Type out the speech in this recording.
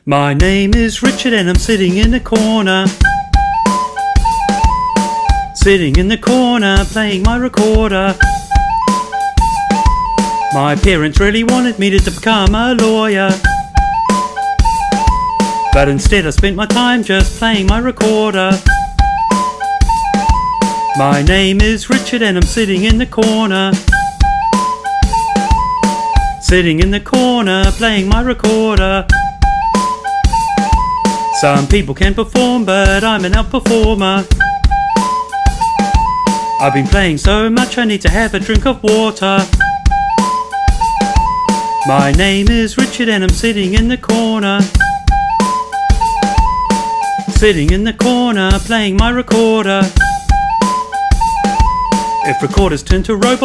My name is Richard and I'm sitting in the corner. Sitting in the corner playing my recorder. My parents really wanted me to become a lawyer, but instead I spent my time just playing my recorder. My name is Richard and I'm sitting in the corner. Sitting in the corner playing my recorder. Some people can perform, but I'm an outperformer. I've been playing so much I need to have a drink of water. My name is Richard and I'm sitting in the corner. Sitting in the corner playing my recorder. If recorders turn to robots